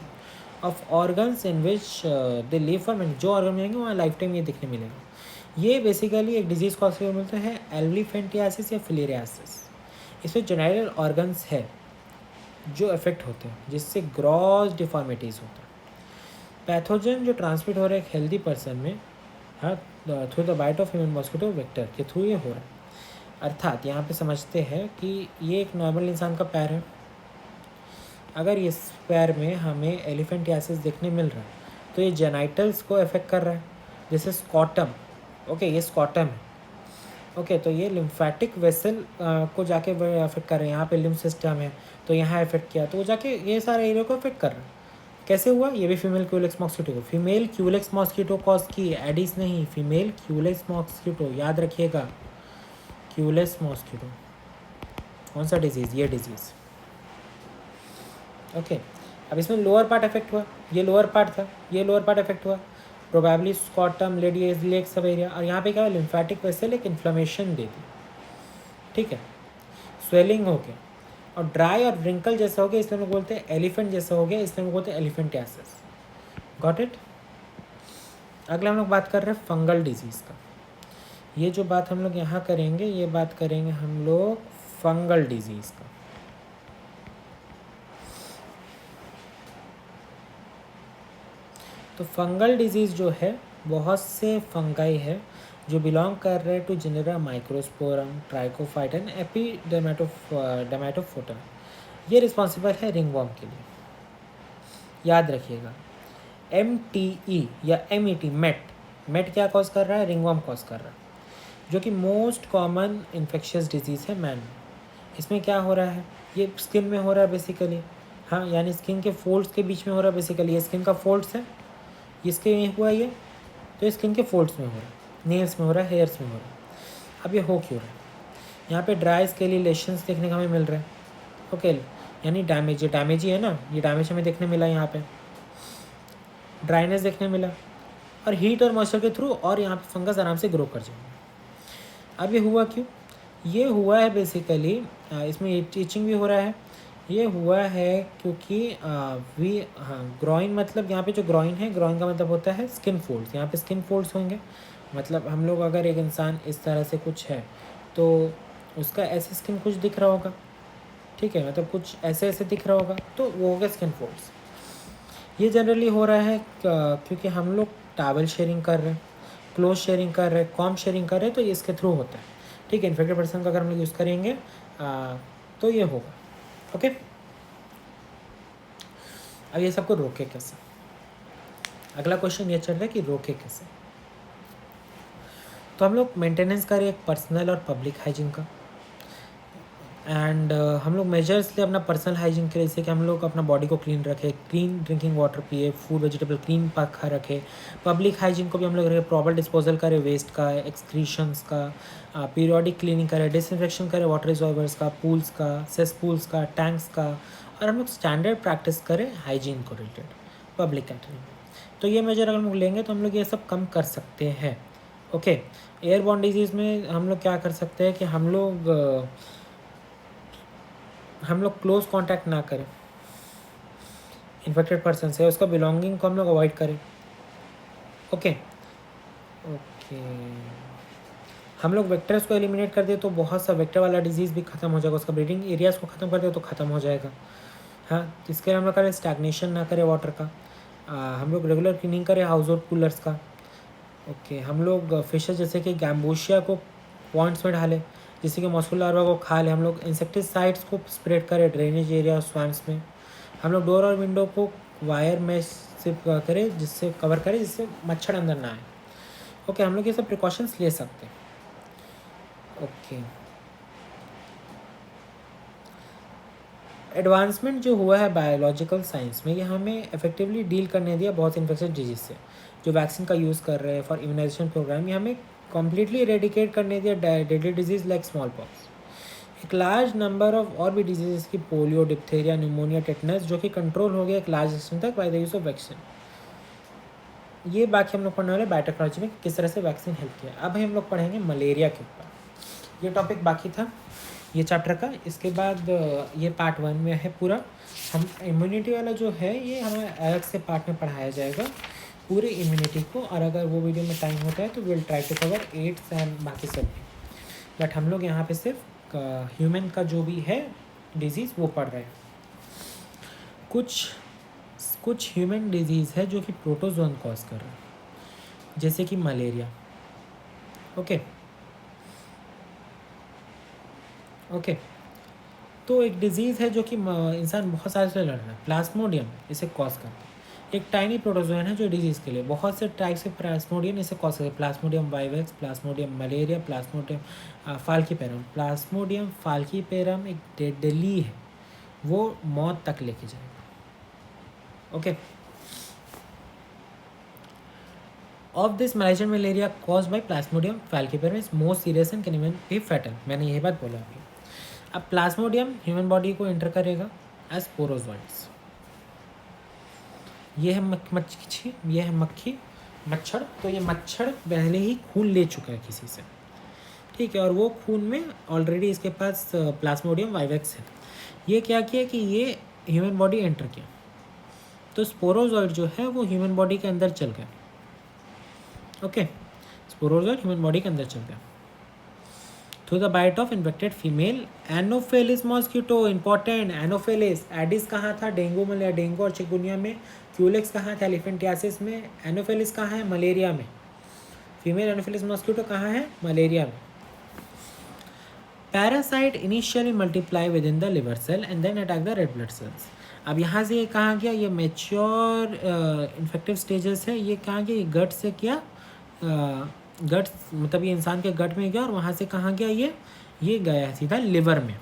S1: of organs in which they live for many. जो ऑर्गन मिलेंगे वहाँ लाइफ टाइम ये दिखने मिलेगा। ये बेसिकली एक डिजीज़ कॉज मिलता है एल्वीफेंटियासिस या फिलेरियासिस। इसमें जेनाइटल ऑर्गन्स है जो अफेक्ट होते हैं, जिससे ग्रॉस डिफॉर्मिटीज़ होता है। पैथोजन जो ट्रांसमिट हो रहा है एक हेल्दी पर्सन में, हाँ, through the bite of human mosquito vector के थ्रू ये हो रहा है। अर्थात यहाँ पे समझते हैं कि ये एक नॉर्मल इंसान का पैर है, अगर इस पैर में हमें एलिफेंटियासिस देखने मिल रहा है, तो ये जेनाइटल्स को अफेक्ट कर रहा है, जैसे स्कॉटम। ओके, ये स्कॉटम है। ओके, तो ये लिम्फेटिक वेसल को जाके अफेक्ट कर रहे हैं। यहाँ पे लिम्फ सिस्टम है, तो यहाँ अफेक्ट किया, तो वो जाके ये सारे एरिया को अफेक्ट कर रहा है। कैसे हुआ? ये भी फीमेल क्यूलेक्स मॉस्किटो को, फीमेल क्यूलेक्स मॉस्किटो कॉज की, एडिस नहीं, फीमेल क्यूलेक्स मॉस्किटो, याद रखिएगा, क्यूलेक्स मॉस्किटो। कौन सा डिजीज़? ये डिजीज़। ओके, अब इसमें लोअर पार्ट अफेक्ट हुआ, ये लोअर पार्ट था, ये लोअर पार्ट अफेक्ट हुआ, प्रोबेबली स्कॉटम लेडियस लेग सब एरिया, और यहाँ पे क्या हुआ, लिम्फेटिक वेसल एक इन्फ्लेमेशन दे दी, ठीक है, स्वेलिंग हो गया और ड्राई और रिंकल जैसा हो गया, इसलिए हम लोग बोलते हैं एलिफेंट जैसा हो गया, इसलिए हम लोग बोलते हैं एलिफेंटियासिस। Got it. अगला हम लोग बात कर रहे हैं फंगल डिजीज़ का। ये जो बात हम लोग यहाँ करेंगे, ये बात करेंगे हम लोग फंगल डिजीज़ का। तो फंगल डिजीज़ जो है, बहुत से फंगाई है जो बिलोंग कर रहे हैं टू जेनेरा माइक्रोस्पोरम, ट्राइकोफाइटन, डर्मेटोफोटन। ये रिस्पॉन्सिबल है रिंगवॉर्म के लिए। याद रखिएगा, MTE या MET, मेट क्या कॉज कर रहा है, रिंगवॉर्म कॉज कर रहा है, जो कि मोस्ट कॉमन इन्फेक्शियस डिजीज़ है मैन में। इसमें क्या हो रहा है, ये स्किन में हो रहा है बेसिकली, हाँ, यानी स्किन के फोल्ड्स के बीच में हो रहा है बेसिकली, ये स्किन का फोल्ड्स है, इसके ये हुआ ये, तो स्किन के फोल्ड्स में हो रहा है, नेल्स में हो रहा है, हेयर्स में हो रहा है। अब ये हो क्यों रहा है, यहाँ पे ड्राई स्केली लेशंस देखने को हमें मिल रहा है, ओके, यानी डैमेज, ये डैमेज ही है ना, ये डैमेज हमें देखने मिला, यहाँ पे ड्राइनेस देखने मिला, और हीट और मॉइस्चर के थ्रू, और यहाँ पे फंगस आराम से ग्रो कर जाएगा। अब ये हुआ क्यों, ये हुआ है बेसिकली, इसमें टीचिंग भी हो रहा है, ये हुआ है क्योंकि ग्रॉइन, मतलब यहाँ पे जो ग्रॉइन है, ग्रॉइन का मतलब होता है स्किन फोल्ड्स, यहाँ पे स्किन फोल्ड्स होंगे, मतलब हम लोग अगर एक इंसान इस तरह से कुछ है तो उसका ऐसे स्किन कुछ दिख रहा होगा, ठीक है, मतलब कुछ ऐसे ऐसे दिख रहा होगा, तो वो हो गया स्किन फोल्ड्स। ये जनरली हो रहा है क्योंकि हम लोग टावल शेयरिंग कर रहे हैं, क्लोथ शेयरिंग कर रहे हैं, कॉम शेयरिंग कर रहे हैं, तो ये इसके थ्रू होता है, ठीक है। इन्फेक्टेड पर्सन का अगर हम लोग यूज़ करेंगे तो ये होगा, ओके। अब ये सबको रोके कैसे, अगला क्वेश्चन ये चल रहा है कि रोके कैसे। तो हम लोग मेंटेनेंस कर रहे हैं पर्सनल और पब्लिक हाइजीन का, एंड हम लोग मेजर्स ले अपना पर्सनल हाइजीन के लिए, जैसे कि हम लोग अपना बॉडी को क्लीन रखें, क्लीन ड्रिंकिंग वाटर पिए, फूड वेजिटेबल क्लीन खा रखें। पब्लिक हाइजीन को भी हम लोग रखें, प्रॉपर डिस्पोजल करें वेस्ट का, एक्सक्रीशंस का, पीरियोडिक क्लीनिंग करें, डिसइंफेक्शन करें वाटर रिजर्वर्स का, पूल्स का, सेसपूल्स का, टैंक्स का, और हम लोग स्टैंडर्ड प्रैक्टिस करें हाइजीन को रिलेटेड पब्लिक कैटरिंग में। तो ये मेजर अगर हम लोग लेंगे तो हम लोग ये सब कम कर सकते हैं, ओके। एयरबॉर्न डिजीज़ में हम लोग क्या कर सकते हैं कि हम लोग क्लोज कांटेक्ट ना करें इन्फेक्टेड पर्सन से, उसका बिलोंगिंग को हम लोग अवॉइड करें, ओके ओके। हम लोग वेक्टर्स को एलिमिनेट कर दे तो बहुत सा वेक्टर वाला डिजीज़ भी खत्म हो जाएगा, उसका ब्रीडिंग एरियाज़ को ख़त्म कर दे तो ख़त्म हो जाएगा, हाँ। इसके लिए हम लोग करें स्टैग्नेशन ना करें वाटर का, हम लोग रेगुलर क्लीनिंग करें हाउस होल्ड कूलर्स का, ओके। हम लोग फिशेस जैसे कि गैम्बूशिया को पॉइंट्स में डालें जिससे कि मॉस्किटो लार्वा को खा ले, हम लोग इंसेक्टिसाइड्स को स्प्रेड करें ड्रेनेज एरिया और स्वैम्प्स में, हम लोग डोर और विंडो को वायर मैश से करें, जिससे कवर करें जिससे मच्छर अंदर ना आए, ओके। हम लोग ये सब प्रिकॉशंस ले सकते हैं, ओके। एडवांसमेंट जो हुआ है बायोलॉजिकल साइंस में, ये हमें इफेक्टिवली डील करने दिया बहुत इन्फेक्शियस डिजीज से, जो वैक्सीन का यूज़ कर रहे हैं फॉर इम्यूनाइजेशन प्रोग्राम, ये हमें कम्प्लीटली इरेडिकेट करने दिया deadly disease like small pox, एक लार्ज नंबर ऑफ और भी डिजीज़ की पोलियो, डिप्थेरिया, न्यूमोनिया, टेटनस, जो कि कंट्रोल हो गया एक लार्ज एक्सटेंट तक by the use of vaccine. ये बाकी हम लोग पढ़ने वाले बायोटेक्नोलॉजी में किस तरह से वैक्सीन हेल्प किया। अब हम लोग पढ़ेंगे मलेरिया के ऊपर, ये टॉपिक बाकी था ये चैप्टर का। इसके बाद ये पार्ट 1 में है पूरा, हम इम्यूनिटी वाला जो है ये हमें अलग से पार्ट में पढ़ाया जाएगा पूरे इम्यूनिटी को, और अगर वो वीडियो में टाइम होता है तो will try to cover 8 and बाकी सब भी, बट हम लोग यहाँ पे सिर्फ ह्यूमन का जो भी है डिजीज़ वो पढ़ रहे हैं। कुछ ह्यूमन डिजीज़ है जो कि प्रोटोजोन कॉज कर रहा है, जैसे कि मलेरिया, ओके ओके। तो एक डिजीज़ है जो कि इंसान बहुत सारे से लड़ रहा है, प्लाज्मोडियम इसे कॉज करता है, एक टाइनी प्रोटोजोन है जो डिजीज़ के लिए, बहुत से टाइप्स के प्लाज्मोडियम इसे कॉज करते हैं, Plasmodium vivax, Plasmodium malaria, Plasmodium falciparum. Plasmodium falciparum एक डेडली है, वो मौत तक लेके जाएगा, okay. Of this Malaysian malaria cause by Plasmodium falciparum is most serious and can even be fatal, मैंने यही बात बोला अभी। अब प्लाज्मोडियम ह्यूमन बॉडी को एंटर करेगा एज स्पोरोजोइट्स, ये है मच्छी, ये है मक्खी, मच्छर। तो ये मच्छर पहले ही खून ले चुका है किसी से, ठीक है, और वो खून में ऑलरेडी इसके पास प्लाज्मोडियम वाइवेक्स है। ये क्या किया कि ये ह्यूमन बॉडी एंटर किया, तो स्पोरोजॉइड जो है वो ह्यूमन बॉडी के अंदर चल गया। ओके, स्पोरोजॉइड ह्यूमन बॉडी के अंदर चल गया through the bite of infected female Anopheles mosquito. Important, Anopheles. Aedes कहाँ था? डेंगू मलेरिया, डेंगू और चिकुनिया में। क्यूलेक्स कहाँ था? एलिफेंटियासिस में। एनोफेलिस कहाँ है? मलेरिया में। फीमेल एनोफिलिस मॉस्किटो कहाँ है? मलेरिया में। Parasite initially multiply within the liver cell and then attack the red blood cells. अब यहाँ से ये कहाँ गया? ये मेच्योर इन्फेक्टिव स्टेजेस है। ये कहाँ गया? ये गट से किया, गट मतलब ये इंसान के गट में गया और वहाँ से कहाँ गया? ये गया सीधा लिवर में।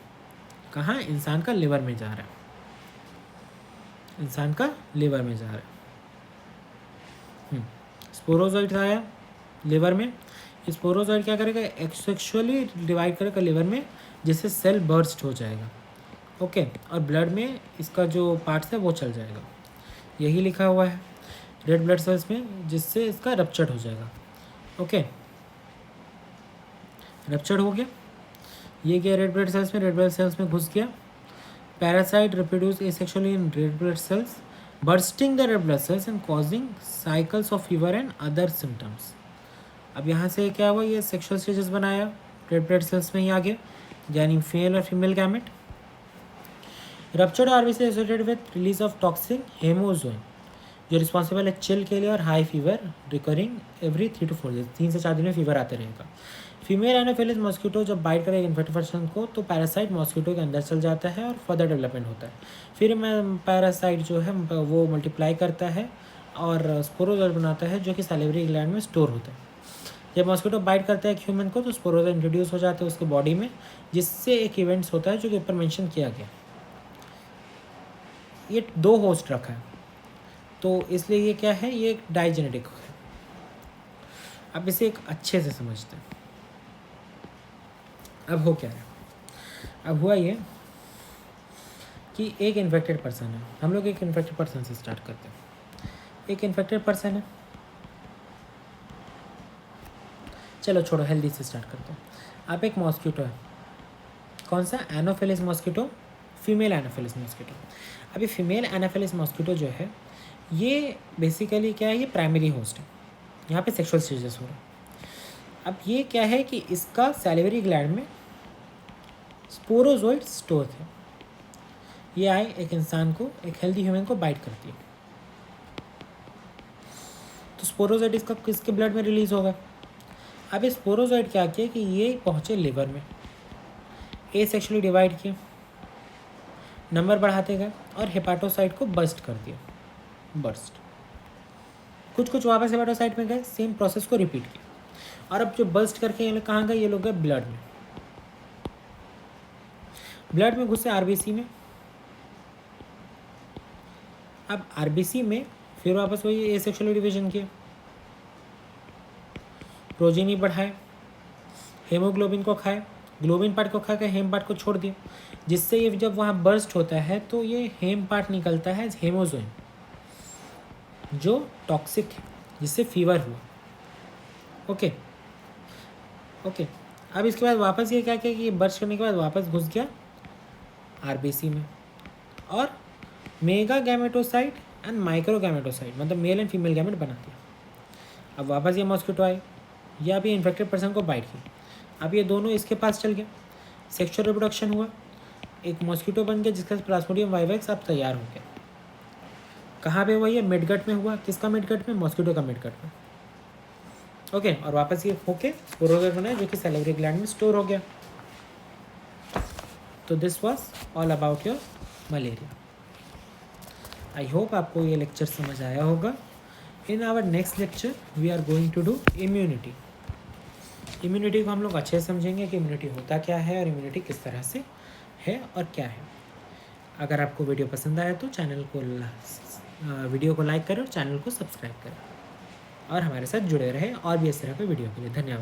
S1: कहाँ? इंसान का लिवर में जा रहा है, इंसान का लिवर में जा रहा है। स्पोरोजॉइड आया लिवर में। स्पोरोजॉइड क्या करेगा? एक्सेक्सुअली डिवाइड करेगा लिवर में, जिससे सेल बर्स्ट हो जाएगा। ओके, और ब्लड में इसका जो पार्ट्स है वो चल जाएगा। यही लिखा हुआ है रेड ब्लड सेल्स में, जिससे इसका रप्चर हो जाएगा। ओके, रप्चर हो गया, ये गया रेड ब्लड सेल्स में, रेड ब्लड सेल्स में घुस गया। Parasite reproduce asexually in red blood sales, bursting the red blood cells and causing cycles of fever and other symptoms। अब यहाँ से क्या हुआ? ये सेक्सुअल स्टेजेस बनाया, रेड ब्लड सेल्स में ही आ गया, यानी मेल और female gamete. Ruptured RBC associated with release of toxic haemozoin, जो रिस्पॉन्सिबल है चिल के लिए और high fever recurring every 3 to 4 days. 3 से 4 दिन में फीवर आते रहेगा। फीमेल एनोफिलिस मॉस्किटो जब बाइट करेगा इन्फेक्टेड पर्सन को, तो पैरासाइट मॉस्किटो के अंदर चल जाता है और फर्दर डेवलपमेंट होता है। फिर पैरासाइट जो है वो मल्टीप्लाई करता है और स्पोरोजॉइड बनाता है, जो कि सैलिवरी ग्लैंड में स्टोर होता है। जब मॉस्किटो बाइट करता है ह्यूमन को, तो स्पोरोजॉइड इंट्रोड्यूस हो जाते हैं उसके बॉडी में, जिससे एक इवेंट्स होता है जो कि ऊपर मेंशन किया गया। ये 2 होस्ट रखा है, तो इसलिए ये क्या है? ये एक डाइजेनेटिक है। अब इसे एक अच्छे से समझते हैं। अब हो क्या है? अब हुआ ये कि एक इन्फेक्टेड पर्सन है। हम लोग एक इन्फेक्टेड पर्सन से स्टार्ट करते हैं। एक इन्फेक्टेड पर्सन है, चलो छोड़ो, हेल्दी से स्टार्ट करते हैं। आप एक मॉस्किटो है, कौन सा? Anopheles mosquito, female Anopheles mosquito. अभी फीमेल एनोफिलिस मॉस्किटो जो है, ये बेसिकली क्या है? ये प्राइमरी होस्ट है, यहाँ पे सेक्सुअल स्टेजेस हो रहे हैं। अब ये क्या है कि इसका सैलिवरी ग्लैंड में स्पोरोजोइड स्टोर थे। ये आए एक इंसान को, एक हेल्दी ह्यूमन को बाइट करती है, तो स्पोरोजोइड इसका किसके ब्लड में रिलीज होगा? अब इस स्पोरोजोइड क्या किया कि ये पहुँचे लिवर में, ए सेक्शुअली डिवाइड किया, नंबर बढ़ाते गए और हेपाटोसाइट को बस्ट कर दिया, बर्स्ट। कुछ वापस हेपाटोसाइट में गए, सेम प्रोसेस को रिपीट किया, और अब जो बस्ट करके ये लोग कहाँ गए? ये लोग गए ब्लड में। ब्लड में घुसे आरबीसी में। अब आरबीसी में फिर वापस वही एसेक्सुअल डिवीजन किया, प्रोजीनी बढ़ाए, हेमोग्लोबिन को खाए, ग्लोबिन पार्ट को खा के हेम पार्ट को छोड़ दिया, जिससे ये जब वहाँ बर्स्ट होता है तो ये हेम पार्ट निकलता है हेमोजोइन, जो टॉक्सिक है, जिससे फीवर हुआ। ओके, अब इसके बाद वापस ये क्या किया कि ये बर्स्ट करने के बाद वापस घुस गया आरबीसी में, और mega gametocyte and micro gametocyte, मतलब मेल एंड फीमेल गैमेट बना दिया। अब वापस ये मॉस्किटो आए, या अभी इन्फेक्टेड पर्सन को बाइट की, अब ये दोनों इसके पास चल गए, सेक्सुअल रिप्रोडक्शन हुआ, एक मॉस्किटो बन गया जिसका प्लाज्मोडियम वाइवेक्स अब तैयार हो गया। कहाँ पे हुआ? ये मिडगट में हुआ। किसका मिडगट में? मॉस्किटो का मिडगट में। ओके, और वापस ये होके स्पोरोजोइड बना, जो कि सैलिवरी ग्लैंड में स्टोर हो गया। तो this was all about your malaria. I hope आपको ये लेक्चर समझ आया होगा। In our next lecture we are going to do immunity. Immunity को हम लोग अच्छे से समझेंगे कि इम्यूनिटी होता क्या है और इम्यूनिटी किस तरह से है और क्या है। अगर आपको वीडियो पसंद आया तो वीडियो को लाइक करें और चैनल को सब्सक्राइब करें, और हमारे साथ जुड़े रहें और भी इस तरह के वीडियो के लिए। धन्यवाद।